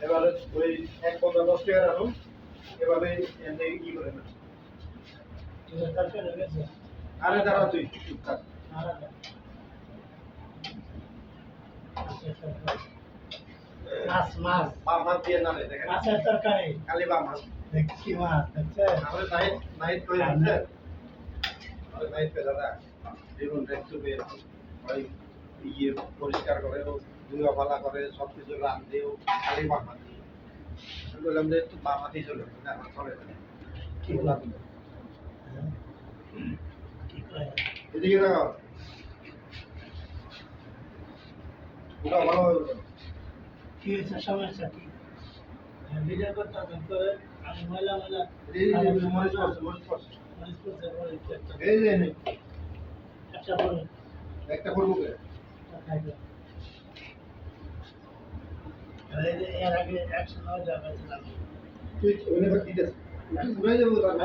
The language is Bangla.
এবারে ওই 1 15 10 টাকা রাখুন এভাবে ই করে না আরে দাঁড়া তুই চুপচাপ মাছ মাছ বাম হাত দিয়ে না দেখেন মাছের তরকারি খালি বাম হাত দেখছি মাছ দেখছেন আমাদের নাইট নাইট করে আছে আমাদের নাইট করে দাদা জীবন একটু ওই ইয়ে পরিষ্কার করে ধুয়া ফালা করে সব কিছু রাঁধেও খালি বাম হাত দিয়ে বললাম যে একটু বাম হাতেই চলে না আমার চলে না কি বললাম এদিকে দেখো পুরো ভালো কি হয়েছে সমস্যা কি ভিডিও করতে করে আমি ময়লা ময়লা এই যে একটা করে একটা করবো কে এর আগে একশো 9 যাবে তুই ওখানে দিতেছ পুরাই যাবো না